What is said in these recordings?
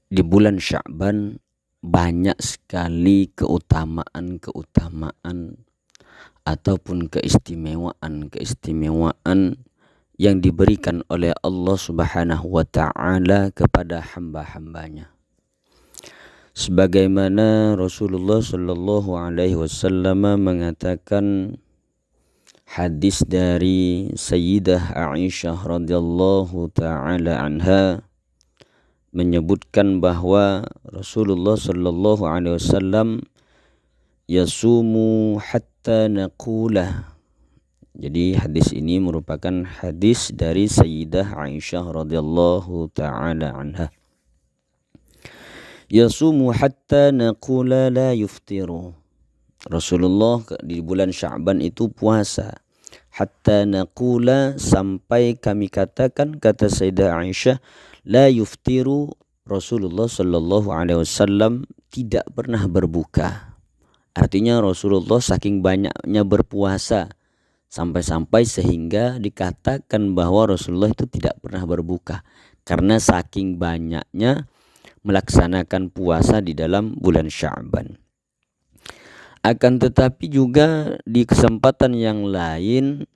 Di bulan Sya'ban banyak sekali keutamaan-keutamaan ataupun keistimewaan-keistimewaan yang diberikan oleh Allah Subhanahu wa ta'ala kepada hamba-hambanya. Sebagaimana Rasulullah sallallahu alaihi wasallam mengatakan, hadis dari Sayyidah Aisyah radhiyallahu taala anha menyebutkan bahwa Rasulullah sallallahu alaihi wasallam yasumu hatta naqula. Jadi hadis ini merupakan hadis dari Sayyidah Aisyah radhiyallahu taala anha. Yasumu hatta naqula la yuftiru. Rasulullah di bulan Sya'ban itu puasa. Hatta naqula, sampai kami katakan, kata Sayyidah Aisyah, la yuftiru, Rasulullah sallallahu alaihi wasallam tidak pernah berbuka. Artinya Rasulullah saking banyaknya berpuasa sampai-sampai sehingga dikatakan bahwa Rasulullah itu tidak pernah berbuka karena saking banyaknya melaksanakan puasa di dalam bulan Sya'ban. Akan tetapi juga di kesempatan yang lain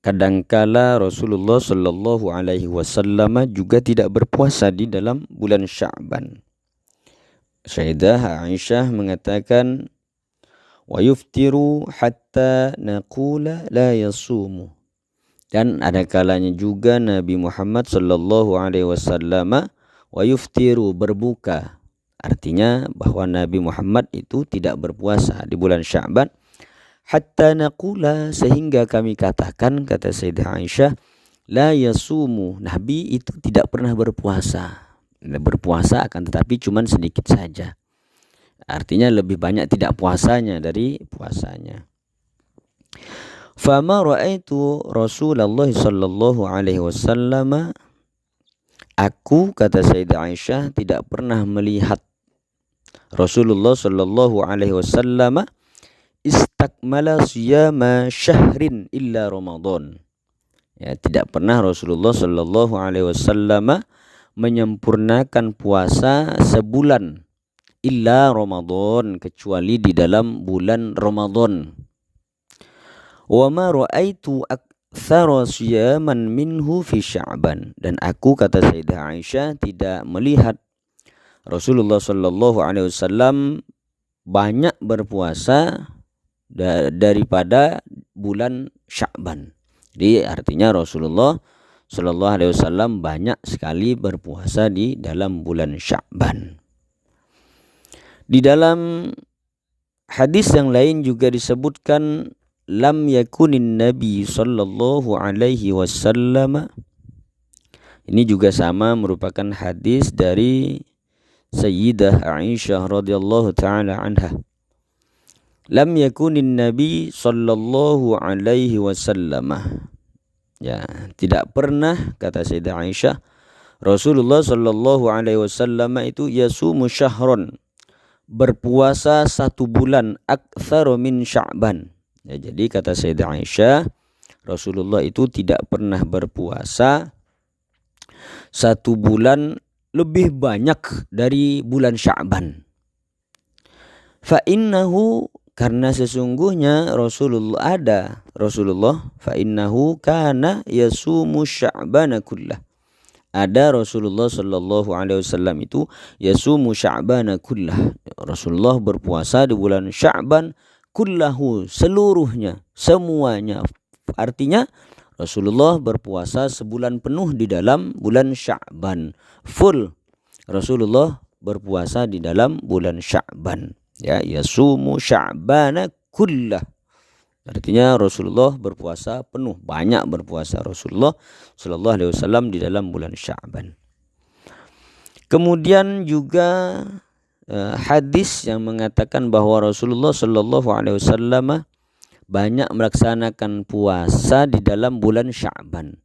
kadangkala Rasulullah sallallahu alaihi wasallam juga tidak berpuasa di dalam bulan Sya'ban. Sayyidah Aisyah mengatakan, wa yuftiru hatta naqula la yasumu. Dan ada kalanya juga Nabi Muhammad sallallahu alaihi wasallam wa yuftiru, berbuka. Artinya bahwa Nabi Muhammad itu tidak berpuasa di bulan Sya'ban. Hatta naqula, sehingga kami katakan, kata Sayyidah Aisyah, la yasumu, Nabi itu tidak pernah berpuasa. Berpuasa akan tetapi cuman sedikit saja. Artinya lebih banyak tidak puasanya dari puasanya. Fama ra'aitu Rasulullah sallallahu alaihi wasallam, aku, kata Sayyidah Aisyah, tidak pernah melihat Rasulullah sallallahu alaihi wasallam istakmala siyama syahrin illa Ramadan. Ya, tidak pernah Rasulullah sallallahu alaihi wasallam menyempurnakan puasa sebulan illa Ramadan, kecuali di dalam bulan Ramadan. Wa ma ra'aitu aktsara siyaman minhu fi Sya'ban, dan aku, kata Sayyidah Aisyah, tidak melihat Rasulullah sallallahu alaihi wasallam banyak berpuasa daripada bulan Sya'ban. Jadi artinya Rasulullah sallallahu alaihi wasallam banyak sekali berpuasa di dalam bulan Sya'ban. Di dalam hadis yang lain juga disebutkan, lam yakunin nabi sallallahu alaihi wasallam. Ini juga sama, merupakan hadis dari Sayyidah Aisyah radhiyallahu taala anha. Lam yakunin nabi sallallahu alaihi wasallam. Ya, tidak pernah, kata Sayyidah Aisyah, Rasulullah sallallahu alaihi wasallam itu yasumu syahron, berpuasa 1 bulan, aktsaru min Sya'ban. Ya, jadi kata Sayyidah Aisyah, Rasulullah itu tidak pernah berpuasa 1 bulan lebih banyak dari bulan Sya'ban. Fa innahu, karena sesungguhnya Rasulullah fa innahu kana yasumu Sya'bana kullah. Ada Rasulullah sallallahu alaihi wasallam itu yasumu Sya'bana kullah. Rasulullah berpuasa di bulan Sya'ban kullahu, seluruhnya, semuanya. Artinya Rasulullah berpuasa sebulan penuh di dalam bulan Sya'ban. Full Rasulullah berpuasa di dalam bulan Sya'ban. Ya, yasumu Sya'bana kullah. Artinya Rasulullah berpuasa penuh, banyak berpuasa Rasulullah sallallahu alaihi wasallam di dalam bulan Sya'ban. Kemudian juga hadis yang mengatakan bahwa Rasulullah sallallahu alaihi wasallam banyak melaksanakan puasa di dalam bulan Sya'ban.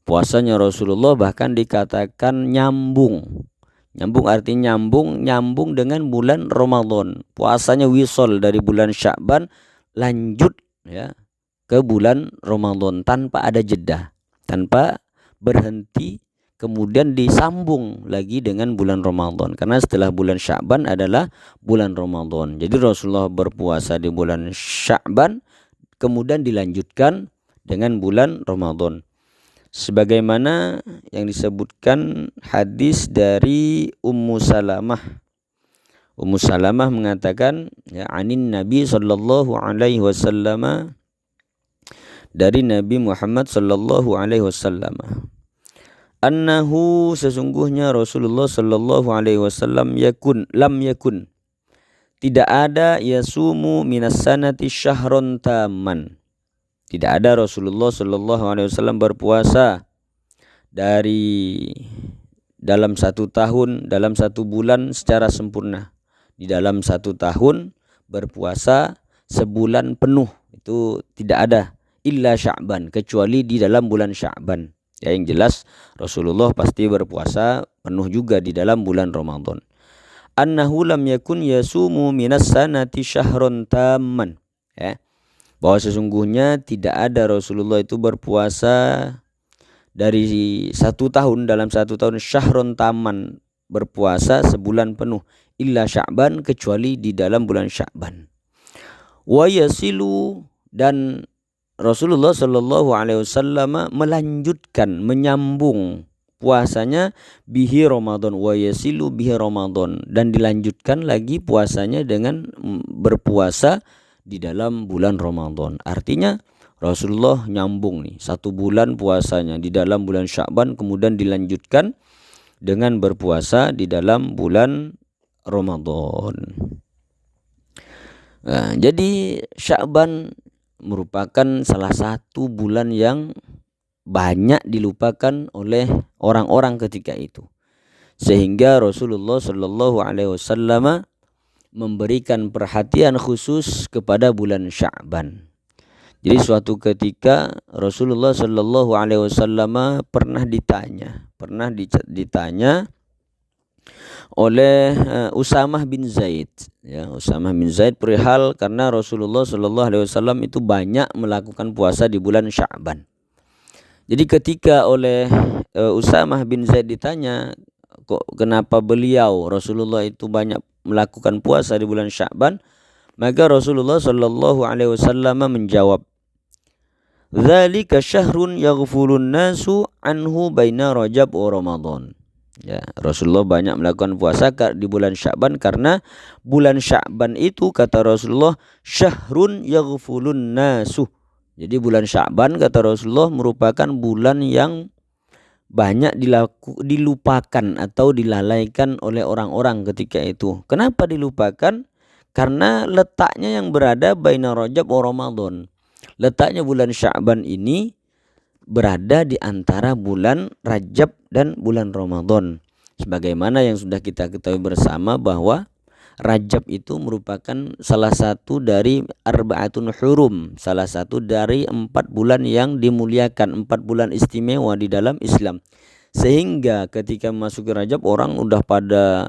Puasanya Rasulullah bahkan dikatakan nyambung. Nyambung artinya nyambung dengan bulan Ramadan. Puasanya wisol dari bulan Sya'ban lanjut, ya, ke bulan Ramadan tanpa ada jeda, tanpa berhenti kemudian disambung lagi dengan bulan Ramadan, karena setelah bulan Sya'ban adalah bulan Ramadan. Jadi Rasulullah berpuasa di bulan Sya'ban kemudian dilanjutkan dengan bulan Ramadan, sebagaimana yang disebutkan hadis dari Ummu Salamah. Ummu Salamah mengatakan, ya, anin Nabi sallallahu alaihi wasallam, dari Nabi Muhammad sallallahu alaihi wasallam, annahu, sesungguhnya Rasulullah sallallahu alaihi wasallam, lam yakun, tidak ada, yasumu minas sanati syahron taman, tidak ada Rasulullah sallallahu alaihi wasallam berpuasa dari dalam satu tahun, dalam satu bulan secara sempurna. Di dalam satu tahun berpuasa sebulan penuh, itu tidak ada, illa Sya'ban, kecuali di dalam bulan Sya'ban. Ya, yang jelas Rasulullah pasti berpuasa penuh juga di dalam bulan Ramadan. Annahu lam yakun yasumu minas sanati syahron tamman, ya, bahwa sesungguhnya tidak ada Rasulullah itu berpuasa dari satu tahun, dalam satu tahun, syahron taman, berpuasa sebulan penuh, illa Sya'ban, kecuali di dalam bulan Sya'ban. Wa yasilu, dan Rasulullah sallallahu alaihi wasallam melanjutkan, menyambung puasanya bihi Ramadan, wa yasilu bihi Ramadan, dan dilanjutkan lagi puasanya dengan berpuasa di dalam bulan Ramadan. Artinya Rasulullah nyambung nih, satu bulan puasanya di dalam bulan Sya'ban, kemudian dilanjutkan dengan berpuasa di dalam bulan Ramadan. Nah, jadi Sya'ban merupakan salah satu bulan yang banyak dilupakan oleh orang-orang ketika itu, sehingga Rasulullah Shallallahu Alaihi Wasallam memberikan perhatian khusus kepada bulan Sya'ban. Jadi suatu ketika Rasulullah Shallallahu Alaihi Wasallam pernah ditanya oleh Usamah bin Zaid, ya, Usamah bin Zaid perihal karena Rasulullah Shallallahu Alaihi Wasallam itu banyak melakukan puasa di bulan Sya'ban. Jadi ketika oleh Usamah bin Zaid ditanya, kok kenapa beliau Rasulullah itu banyak melakukan puasa di bulan Sya'ban, maka Rasulullah Shallallahu Alaihi Wasallam menjawab, dzalika syahrun yaghfulun nasu anhu baina Rajab wa Ramadan. Ya, Rasulullah banyak melakukan puasa di bulan Sya'ban karena bulan Sya'ban itu, kata Rasulullah, syahrun yaghfulun nasu. Jadi bulan Sya'ban, kata Rasulullah, merupakan bulan yang banyak dilupakan atau dilalaikan oleh orang-orang ketika itu. Kenapa dilupakan? Karena letaknya yang berada baina Rajab wa Ramadan. Letaknya bulan Sya'ban ini berada di antara bulan Rajab dan bulan Ramadan. Sebagaimana yang sudah kita ketahui bersama bahwa Rajab itu merupakan salah satu dari arba'atun hurum, salah satu dari 4 bulan yang dimuliakan, 4 bulan istimewa di dalam Islam. Sehingga ketika masuk Rajab orang udah pada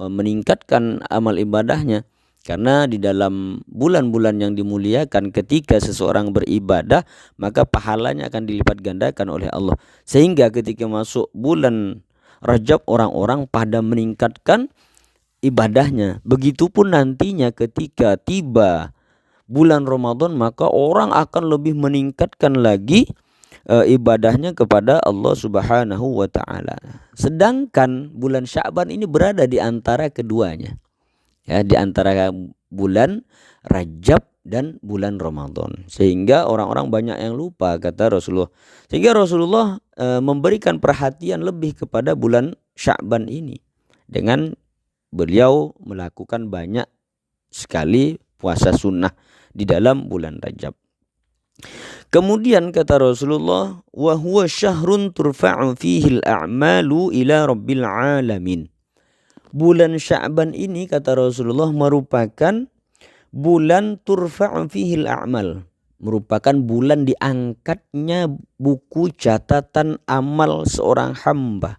meningkatkan amal ibadahnya. Karena di dalam bulan-bulan yang dimuliakan, ketika seseorang beribadah, maka pahalanya akan dilipat gandakan oleh Allah. Sehingga ketika masuk bulan Rajab, orang-orang pada meningkatkan ibadahnya. Begitupun nantinya ketika tiba bulan Ramadan, maka orang akan lebih meningkatkan lagi ibadahnya kepada Allah Subhanahu wa Ta'ala. Sedangkan bulan Sya'ban ini berada di antara keduanya. Ya, di antara bulan Rajab dan bulan Ramadan, sehingga orang-orang banyak yang lupa, kata Rasulullah. Sehingga Rasulullah memberikan perhatian lebih kepada bulan Sya'ban ini dengan beliau melakukan banyak sekali puasa sunnah di dalam bulan Rajab. Kemudian kata Rasulullah, wa huwa syahrun turfa'u fihi al-a'malu ila rabbil alamin. Bulan Sya'ban ini, kata Rasulullah, merupakan bulan turfa'u fihil a'mal, merupakan bulan diangkatnya buku catatan amal seorang hamba.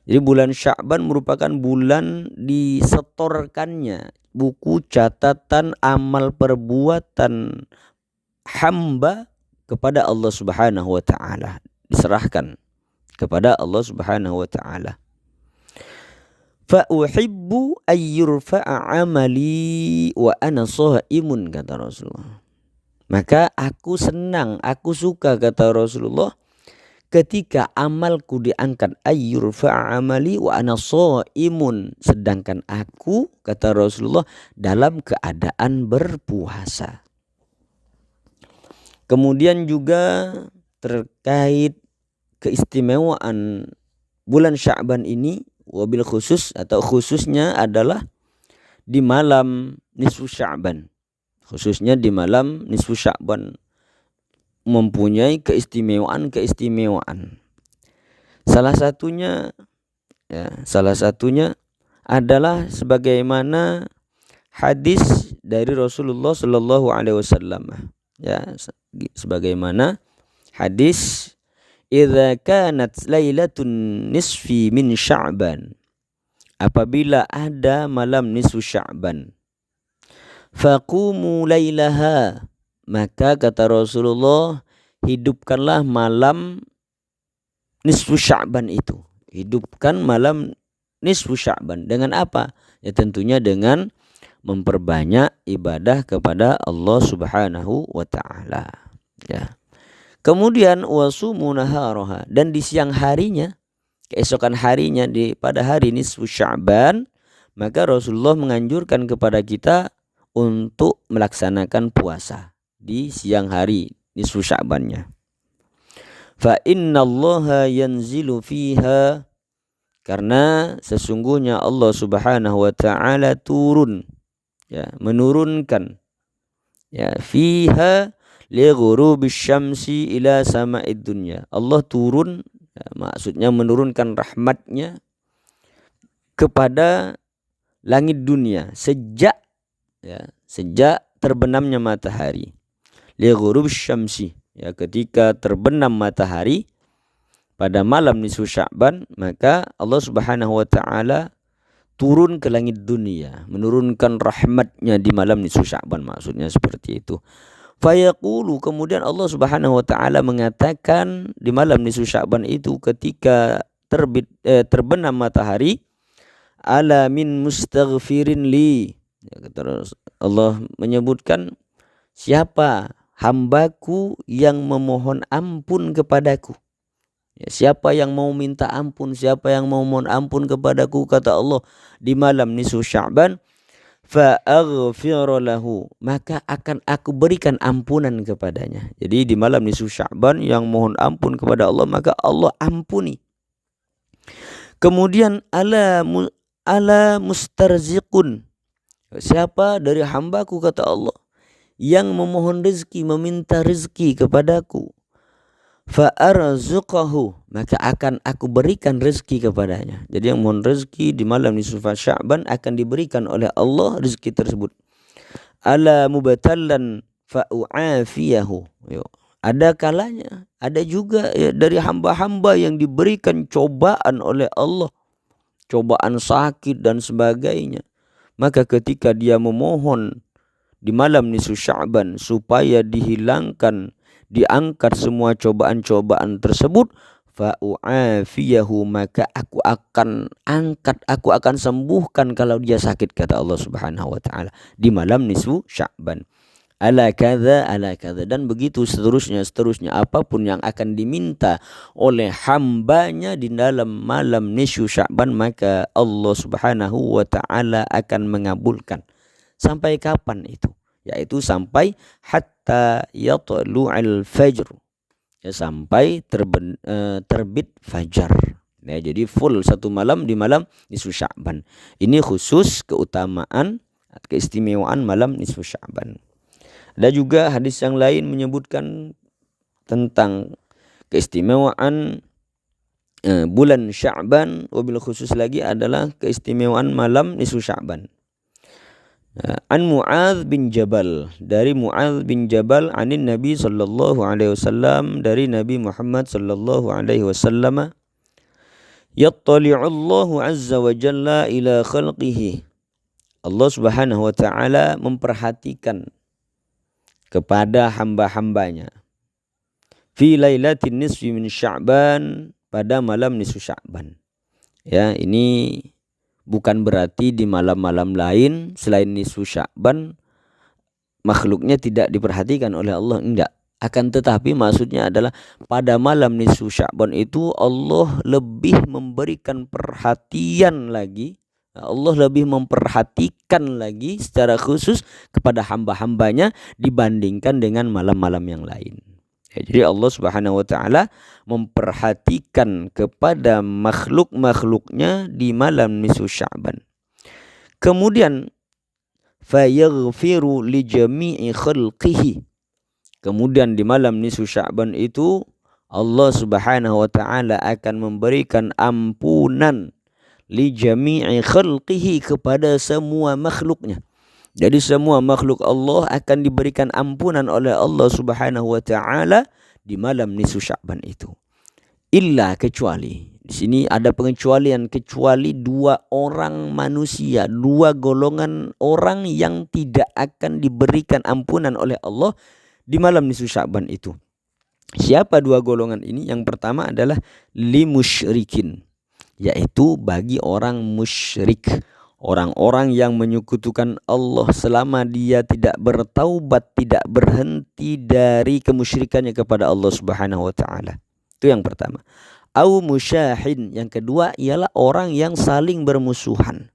Jadi bulan Sya'ban merupakan bulan disetorkannya buku catatan amal perbuatan hamba kepada Allah Subhanahu wa Ta'ala, diserahkan kepada Allah Subhanahu wa taala. Fa uhibbu ayyurfa'a amali wa ana shaimun, kata Rasulullah. Maka aku senang, aku suka, kata Rasulullah, ketika amalku diangkat, ayyurfa'a amali wa ana shaimun, sedangkan aku, kata Rasulullah, dalam keadaan berpuasa. Kemudian juga terkait keistimewaan bulan Sya'ban ini, wabil khusus atau khususnya adalah di malam nisfu Sya'ban. Khususnya di malam nisfu Sya'ban mempunyai keistimewaan. Salah satunya adalah sebagaimana hadis dari Rasulullah sallallahu alaihi wasallam. Sebagaimana hadis, idza kanat lailatun nisfi min Sya'ban, apabila ada malam nisfu Sya'ban, faqumu lailaha, maka kata Rasulullah, hidupkanlah malam nisfu Sya'ban itu. Hidupkan malam nisfu Sya'ban dengan apa? Ya tentunya dengan memperbanyak ibadah kepada Allah Subhanahu wa taala. Ya. Kemudian wasumu naharaha, dan di siang harinya, keesokan harinya, pada hari nisfu Sya'ban, maka Rasulullah menganjurkan kepada kita untuk melaksanakan puasa di siang hari nisfu Sya'bannya. Fa innallaha yanzilu fiha, karena sesungguhnya Allah Subhanahu wa taala turun, menurunkan, fiha li ghurubis syamsi ila sama'id dunya. Allah turun, maksudnya menurunkan rahmatnya kepada langit dunia sejak terbenamnya matahari. Li ghurubis syamsi, ketika terbenam matahari pada malam nisfu Sya'ban, maka Allah Subhanahu wa taala turun ke langit dunia, menurunkan rahmatnya di malam nisfu Sya'ban, maksudnya seperti itu. Fayaqulu, kemudian Allah Subhanahu wa taala mengatakan di malam nisfu Sya'ban itu ketika terbenam matahari, ala min mustaghfirin li. Allah menyebutkan, siapa hambaku yang memohon ampun kepadaku. Siapa yang mau minta ampun, siapa yang mau mohon ampun kepadaku, kata Allah, di malam nisfu Sya'ban, fa aghfir lahu, maka akan aku berikan ampunan kepadanya. Jadi di malam nisfu Sya'ban yang mohon ampun kepada Allah, maka Allah ampuni. Kemudian ala mustarziqun, siapa dari hambaku, kata Allah, yang memohon rezeki, meminta rezeki kepadaku, fa arzuqahu, maka akan aku berikan rezeki kepadanya. Jadi yang mohon rezeki di malam nisfu Sya'ban akan diberikan oleh Allah rezeki tersebut. Ala mubatallan fa u'afiyahu. Ada kalanya, ada juga dari hamba-hamba yang diberikan cobaan oleh Allah, cobaan sakit dan sebagainya. Maka ketika dia memohon di malam nisfu Sya'ban supaya dihilangkan, diangkat semua cobaan-cobaan tersebut, fa'u'afiyahu, maka aku akan angkat, aku akan sembuhkan kalau dia sakit, kata Allah Subhanahu wa taala di malam nisfu Sya'ban. Ala kadza dan begitu seterusnya, apapun yang akan diminta oleh hambanya di dalam malam nisfu Sya'ban, maka Allah Subhanahu wa taala akan mengabulkan. Sampai kapan itu? Yaitu sampai hatta yatlu'al fajr, sampai terbit fajar. Jadi full satu malam di malam nisfu Sya'ban. Ini khusus keutamaan, keistimewaan malam nisfu Sya'ban. Ada juga hadis yang lain menyebutkan tentang keistimewaan bulan Sya'ban, wabil khusus lagi adalah keistimewaan malam nisfu Sya'ban. An Mu'adz bin Jabal, dari Mu'adz bin Jabal, anin Nabi sallallahu alaihi wasallam, dari Nabi Muhammad sallallahu alaihi wasallam, yattali'u Allahu azza wa jalla ila khalqihi, Allah Subhanahu wa taala memperhatikan kepada hamba-hambanya, fi lailatin nisfi min Sya'ban, pada malam nisfu Sya'ban. Ya, ini bukan berarti di malam-malam lain selain nisfu Sya'ban makhluknya tidak diperhatikan oleh Allah, enggak. Akan tetapi maksudnya adalah pada malam nisfu Sya'ban itu Allah lebih memberikan perhatian lagi, Allah lebih memperhatikan lagi secara khusus kepada hamba-hambanya dibandingkan dengan malam-malam yang lain. Ya, jadi Allah Subhanahu wa taala memperhatikan kepada makhluk-makhluknya di malam nisfu Sya'ban. Kemudian fayaghfiru li jami'i khalqihi. Kemudian di malam nisfu Sya'ban itu Allah Subhanahu wa taala akan memberikan ampunan li jami'i khalqihi kepada semua makhluknya. Jadi semua makhluk Allah akan diberikan ampunan oleh Allah Subhanahu wa taala di malam nisfu Sya'ban itu. Illa, kecuali, di sini ada pengecualian, kecuali dua orang manusia, dua golongan orang yang tidak akan diberikan ampunan oleh Allah di malam nisfu Sya'ban itu. Siapa dua golongan ini? Yang pertama adalah limusyrikin, yaitu bagi orang musyrik, orang-orang yang menyekutukan Allah selama dia tidak bertaubat, tidak berhenti dari kemusyrikannya kepada Allah Subhanahu wa taala. Itu yang pertama. Au musyahin, yang kedua ialah orang yang saling bermusuhan.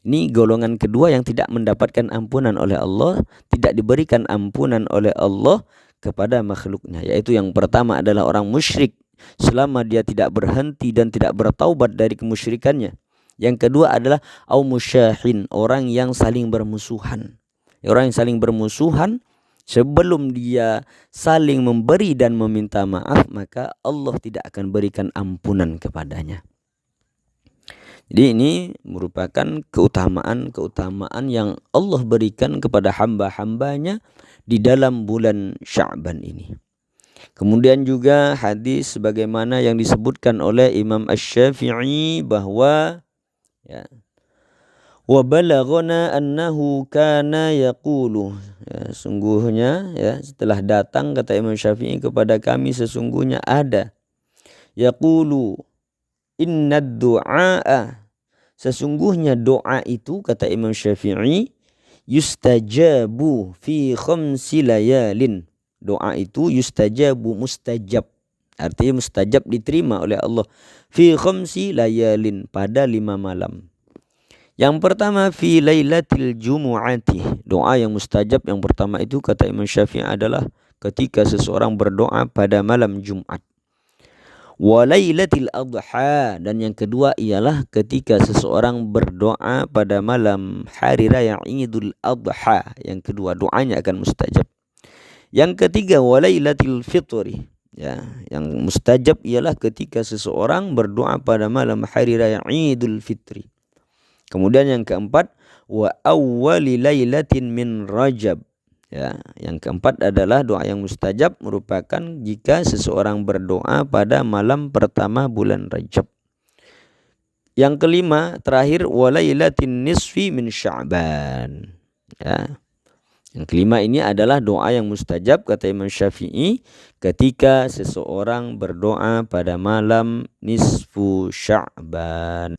Ini golongan kedua yang tidak mendapatkan ampunan oleh Allah, tidak diberikan ampunan oleh Allah kepada makhluknya. Yaitu yang pertama adalah orang musyrik selama dia tidak berhenti dan tidak bertaubat dari kemusyrikannya. Yang kedua adalah au musyahin, orang yang saling bermusuhan. Orang yang saling bermusuhan sebelum dia saling memberi dan meminta maaf, maka Allah tidak akan berikan ampunan kepadanya. Jadi ini merupakan keutamaan yang Allah berikan kepada hamba-hambanya di dalam bulan Sya'ban ini. Kemudian juga hadis sebagaimana yang disebutkan oleh Imam Asy-Syafi'i bahwa ya, wa balaghana annahu kana yaqulu, ya, sungguhnya ya setelah datang kata Imam Syafi'i kepada kami sesungguhnya ada yaqulu innad du'a, sesungguhnya doa itu kata Imam Syafi'i yustajabu fi khamsi layalin, doa itu yustajabu, mustajab, artinya mustajab, diterima oleh Allah, fi khamsi layalin, pada 5 malam. Yang pertama fi lailatil jumu'ati, doa yang mustajab yang pertama itu kata Imam Syafi'i adalah ketika seseorang berdoa pada malam Jumat. Wa lailatil adha, dan yang kedua ialah ketika seseorang berdoa pada malam hari raya Idul Adha, yang kedua doanya akan mustajab. Yang ketiga wa lailatil fitri, ya, yang mustajab ialah ketika seseorang berdoa pada malam hari raya Idul Fitri. Kemudian yang keempat wa awwali lailatin min Rajab. Ya, yang keempat adalah doa yang mustajab merupakan jika seseorang berdoa pada malam pertama bulan Rajab. Yang kelima terakhir walailatin nisfi min Sya'ban. Ya. Yang kelima ini adalah doa yang mustajab kata Imam Syafi'i ketika seseorang berdoa pada malam nisfu Sya'ban.